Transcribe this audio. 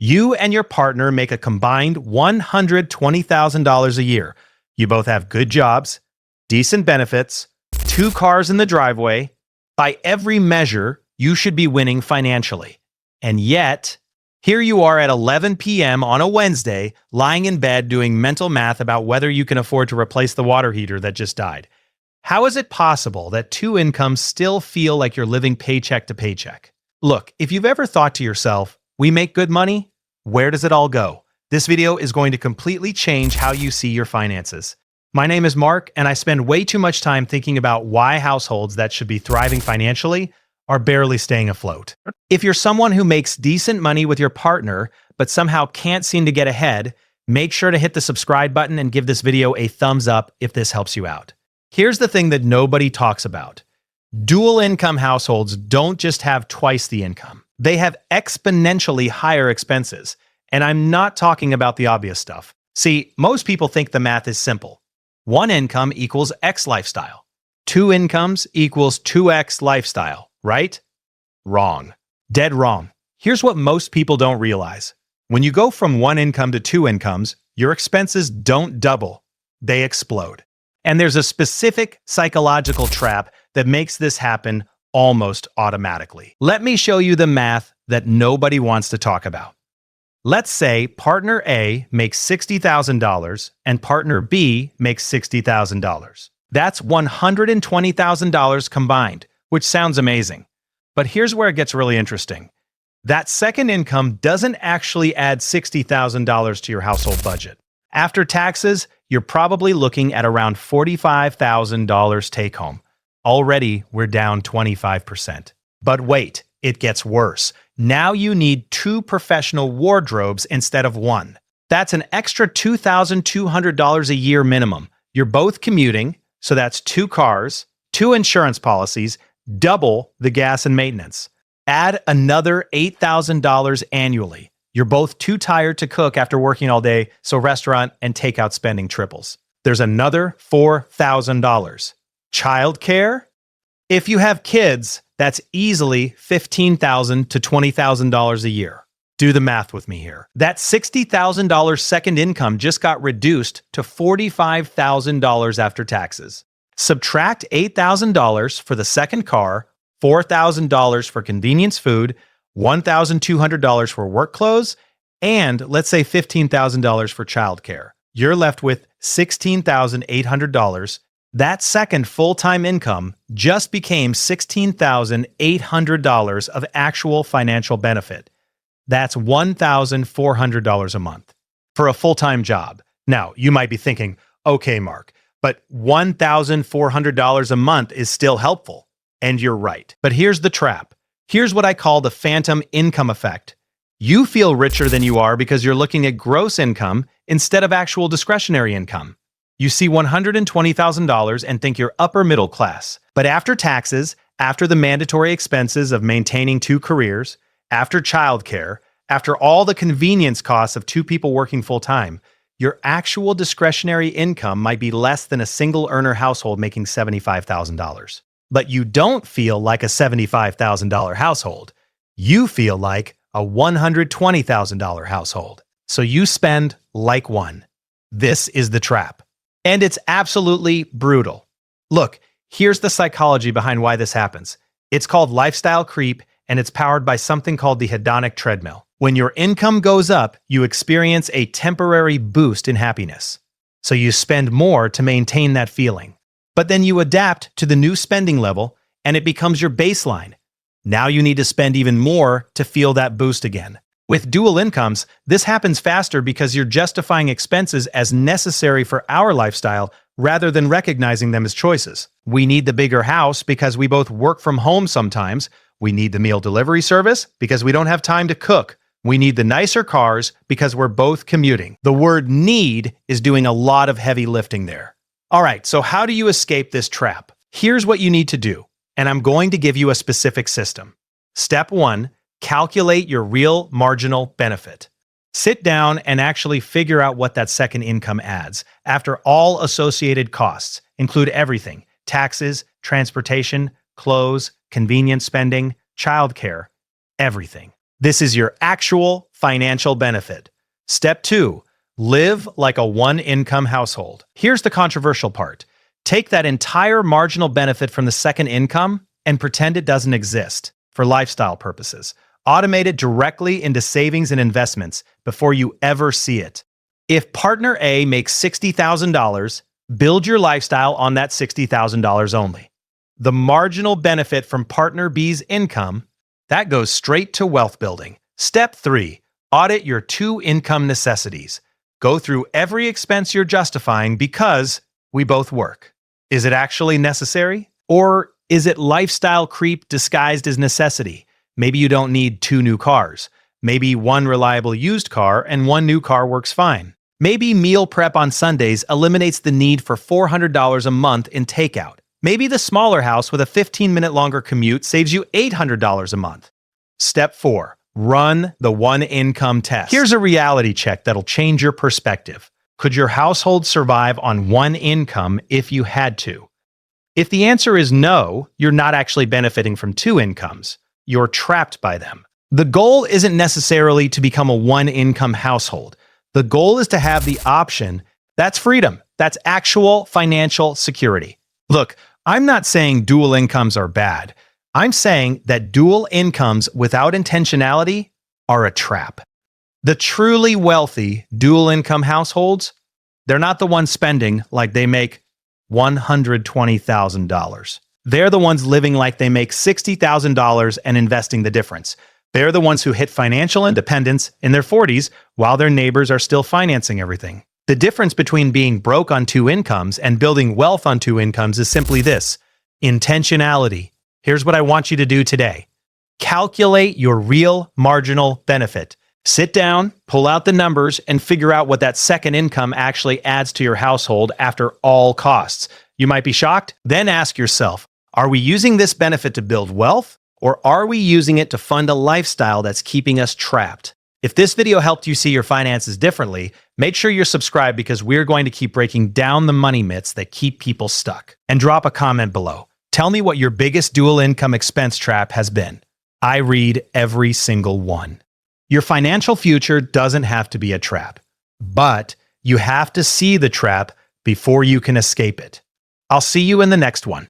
You and your partner make a combined $120,000 a year. You both have good jobs, decent benefits, 2 cars in the driveway. By every measure, you should be winning financially. And yet, here you are at 11 p.m. on a Wednesday, lying in bed doing mental math about whether you can afford to replace the water heater that just died. How is it possible that 2 incomes still feel like you're living paycheck to paycheck? Look, if you've ever thought to yourself, we make good money, where does it all go? This video is going to completely change how you see your finances. My name is Mark, and I spend way too much time thinking about why households that should be thriving financially are barely staying afloat. If you're someone who makes decent money with your partner, but somehow can't seem to get ahead, make sure to hit the subscribe button and give this video a thumbs up if this helps you out. Here's the thing that nobody talks about. Dual income households don't just have twice the income. They have exponentially higher expenses. And I'm not talking about the obvious stuff. See, most people think the math is simple. 1 income equals X lifestyle. 2 incomes equals 2X lifestyle. Right? Wrong. Dead wrong. Here's what most people don't realize. When you go from 1 income to 2 incomes, your expenses don't double. They explode. And there's a specific psychological trap that makes this happen almost automatically. Let me show you the math that nobody wants to talk about. Let's say partner A makes $60,000 and partner B makes $60,000. That's $120,000 combined, which sounds amazing. But here's where it gets really interesting. That second income doesn't actually add $60,000 to your household budget. After taxes, you're probably looking at around $45,000 take home. Already, we're down 25%. But wait, it gets worse. Now you need 2 professional wardrobes instead of 1. That's an extra $2,200 a year minimum. You're both commuting, so that's 2 cars, 2 insurance policies, double the gas and maintenance. Add another $8,000 annually. You're both too tired to cook after working all day, so restaurant and takeout spending triples. There's another $4,000. Childcare? If you have kids, that's easily $15,000 to $20,000 a year. Do the math with me here. That $60,000 second income just got reduced to $45,000 after taxes. Subtract $8,000 for the second car, $4,000 for convenience food, $1,200 for work clothes, and let's say $15,000 for childcare. You're left with $16,800. That second full-time income just became $16,800 of actual financial benefit. That's $1,400 a month for a full-time job. Now, you might be thinking, okay, Mark, but $1,400 a month is still helpful. And you're right. But here's the trap. Here's what I call the phantom income effect. You feel richer than you are because you're looking at gross income instead of actual discretionary income. You see $120,000 and think you're upper middle class. But after taxes, after the mandatory expenses of maintaining 2 careers, after childcare, after all the convenience costs of 2 people working full-time, your actual discretionary income might be less than a single earner household making $75,000. But you don't feel like a $75,000 household. You feel like a $120,000 household. So you spend like one. This is the trap. And it's absolutely brutal. Look, here's the psychology behind why this happens. It's called lifestyle creep, and it's powered by something called the hedonic treadmill. When your income goes up, you experience a temporary boost in happiness. So you spend more to maintain that feeling. But then you adapt to the new spending level, and it becomes your baseline. Now you need to spend even more to feel that boost again. With dual incomes, this happens faster because you're justifying expenses as necessary for our lifestyle rather than recognizing them as choices. We need the bigger house because we both work from home sometimes. We need the meal delivery service because we don't have time to cook. We need the nicer cars because we're both commuting. The word need is doing a lot of heavy lifting there. All right, so how do you escape this trap? Here's what you need to do, and I'm going to give you a specific system. Step 1, calculate your real marginal benefit. Sit down and actually figure out what that second income adds after all associated costs include everything: taxes, transportation, clothes, convenience spending, childcare, everything. This is your actual financial benefit. Step 2, live like a one-income household. Here's the controversial part. Take that entire marginal benefit from the second income and pretend it doesn't exist for lifestyle purposes. Automate it directly into savings and investments before you ever see it. If partner A makes $60,000, build your lifestyle on that $60,000 only. The marginal benefit from partner B's income, that goes straight to wealth building. Step 3, audit your two income necessities. Go through every expense you're justifying because we both work. Is it actually necessary? Or is it lifestyle creep disguised as necessity? Maybe you don't need 2 new cars. Maybe 1 reliable used car and 1 new car works fine. Maybe meal prep on Sundays eliminates the need for $400 a month in takeout. Maybe the smaller house with a 15-minute longer commute saves you $800 a month. Step 4, run the one income test. Here's a reality check that'll change your perspective. Could your household survive on one income if you had to? If the answer is no, you're not actually benefiting from 2 incomes. You're trapped by them. The goal isn't necessarily to become a one-income household. The goal is to have the option. That's freedom. That's actual financial security. Look, I'm not saying dual incomes are bad. I'm saying that dual incomes without intentionality are a trap. The truly wealthy dual income households, they're not the ones spending like they make $120,000. They're the ones living like they make $60,000 and investing the difference. They're the ones who hit financial independence in their 40s while their neighbors are still financing everything. The difference between being broke on 2 incomes and building wealth on 2 incomes is simply this: intentionality. Here's what I want you to do today. Calculate your real marginal benefit. Sit down, pull out the numbers, and figure out what that second income actually adds to your household after all costs. You might be shocked. Then ask yourself, are we using this benefit to build wealth, or are we using it to fund a lifestyle that's keeping us trapped? If this video helped you see your finances differently, make sure you're subscribed because we're going to keep breaking down the money myths that keep people stuck. And drop a comment below. Tell me what your biggest dual income expense trap has been. I read every single one. Your financial future doesn't have to be a trap, but you have to see the trap before you can escape it. I'll see you in the next one.